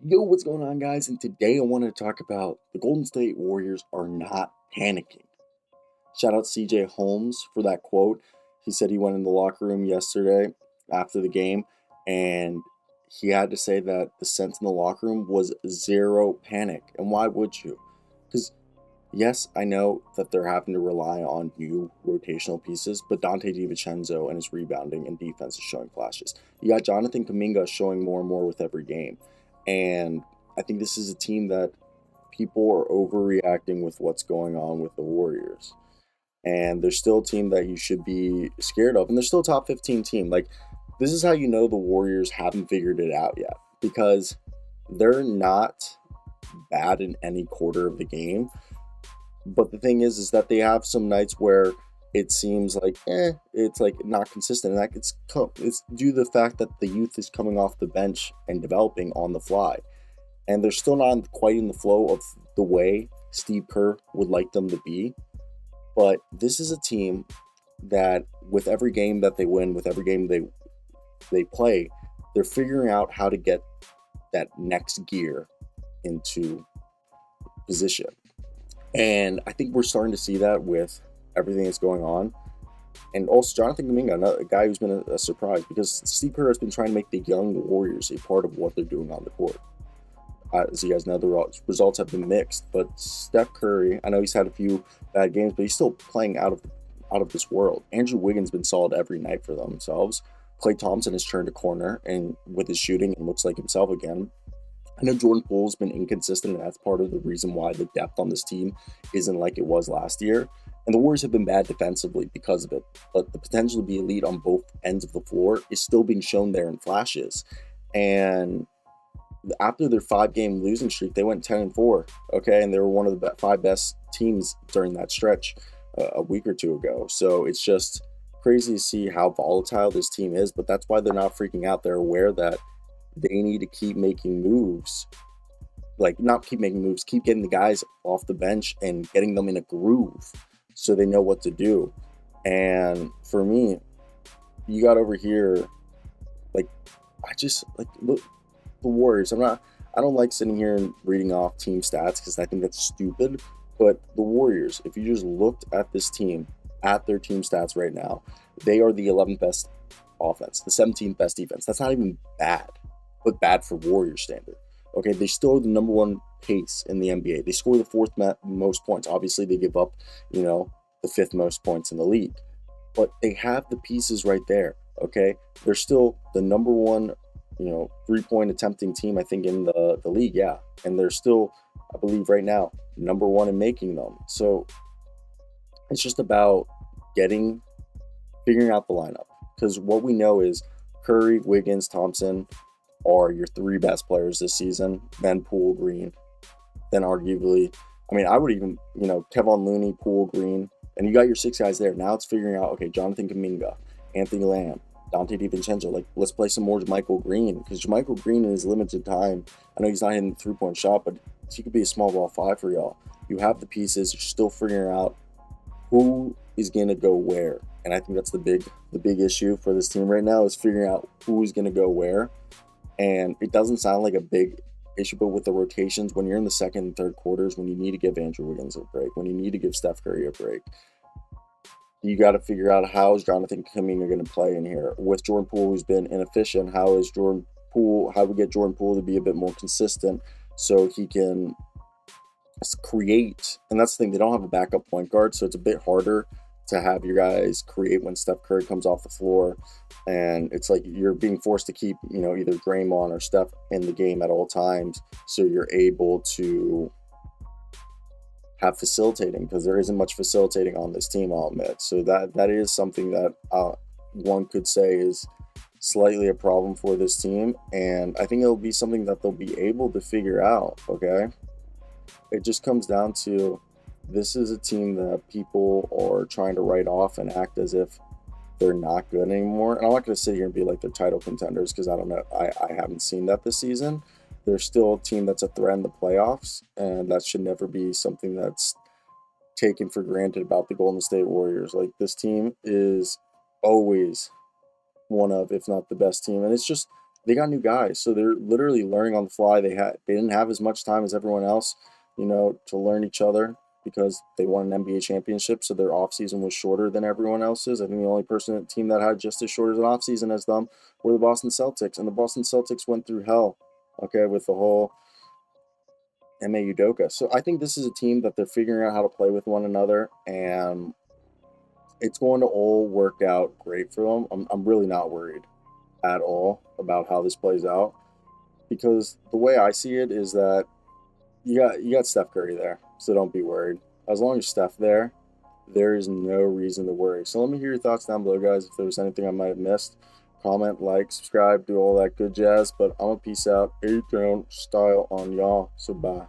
Yo, what's going on, guys? And today I wanted to talk about the Golden State Warriors are not panicking. Shout out CJ Holmes for that quote. He said he went in the locker room yesterday after the game and he had to say that the sense in the locker room was zero panic. And why would you? Because, yes, I know that they're having to rely on new rotational pieces, but Dante DiVincenzo and his rebounding and defense is showing flashes. You got Jonathan Kuminga showing more and more with every game. And I think this is a team that people are overreacting with what's going on with the Warriors. And they're still a team that you should be scared of. And they're still a top 15 team. Like, this is how you know the Warriors haven't figured it out yet. Because they're not bad in any quarter of the game. But the thing is that they have some nights where it seems like, it's like not consistent. And it's due to the fact that the youth is coming off the bench and developing on the fly. And they're still not quite in the flow of the way Steve Kerr would like them to be. But this is a team that, with every game that they win, with every game they play, they're figuring out how to get that next gear into position. And I think we're starting to see that with everything that's going on. And also Jonathan Kuminga, another guy who's been a surprise because Steve Kerr has been trying to make the young Warriors a part of what they're doing on the court. As you guys know, the results have been mixed. But Steph Curry, I know he's had a few bad games, but he's still playing out of this world. Andrew Wiggins been solid every night for themselves. Klay Thompson has turned a corner and with his shooting and looks like himself again. I know Jordan Poole's been inconsistent, and that's part of the reason why the depth on this team isn't like it was last year. And the Warriors have been bad defensively because of it. But the potential to be elite on both ends of the floor is still being shown there in flashes. And after their 5 game losing streak, they went 10-4. Okay, and they were one of the 5 best teams during that stretch a week or two ago. So it's just crazy to see how volatile this team is. But that's why they're not freaking out. They're aware that they need to keep making moves. Like, not keep making moves, keep getting the guys off the bench and getting them in a groove so they know what to do. And for me, you got over here, like, I just like look the Warriors. I don't like sitting here and reading off team stats because I think that's stupid. But the Warriors, if you just looked at this team, at their team stats right now, they are the 11th best offense, the 17th best defense. That's not even bad, but bad for Warrior standard. Okay, they still are the number one pace in the NBA. They score the fourth most points. Obviously, they give up, the fifth most points in the league. But they have the pieces right there. Okay, they're still the number one, 3-point attempting team, I think, in the league. Yeah, and they're still, I believe, right now number one in making them. So it's just about getting figuring out the lineup because what we know is Curry, Wiggins, Thompson are your 3 best players this season. Then Poole, Green, then arguably, I mean, I would even, Kevon Looney, Poole, Green, and you got your 6 guys there. Now it's figuring out, okay, Jonathan Kuminga, Anthony Lamb, Dante DiVincenzo. Like, let's play some more Michael Green because Michael Green in his limited time, I know he's not hitting the 3-point shot, but he could be a small ball 5 for y'all. You have the pieces. You're still figuring out who is going to go where. And I think that's the big issue for this team right now is figuring out who's going to go where. And it doesn't sound like a big issue, but with the rotations, when you're in the second and third quarters, when you need to give Andrew Wiggins a break, when you need to give Steph Curry a break, you got to figure out how is Jonathan Kuminga going to play in here. With Jordan Poole, who's been inefficient, how we get Jordan Poole to be a bit more consistent so he can create. And that's the thing, they don't have a backup point guard, so it's a bit harder to have your guys create when Steph Curry comes off the floor. And it's like you're being forced to keep, either Draymond or Steph in the game at all times. So you're able to have facilitating because there isn't much facilitating on this team, I'll admit. So that is something that one could say is slightly a problem for this team. And I think it'll be something that they'll be able to figure out, okay? It just comes down to this is a team that people are trying to write off and act as if they're not good anymore. And I'm not going to sit here and be like they're title contenders because I don't know. I haven't seen that this season. They're still a team that's a threat in the playoffs, and that should never be something that's taken for granted about the Golden State Warriors. Like, this team is always one of, if not the best team. And it's just they got new guys, so they're literally learning on the fly. They didn't have as much time as everyone else, to learn each other because they won an NBA championship, so their offseason was shorter than everyone else's. I think the only team that had just as short as an offseason as them were the Boston Celtics, and the Boston Celtics went through hell, okay, with the whole Ime Udoka. So I think this is a team that they're figuring out how to play with one another, and it's going to all work out great for them. I'm really not worried at all about how this plays out because the way I see it is that you got Steph Curry there, so don't be worried. As long as Steph there is no reason to worry. So let me hear your thoughts down below, guys. If there was anything I might have missed, comment, like, subscribe, do all that good jazz. But I'm gonna peace out, A-Town style on y'all. So bye.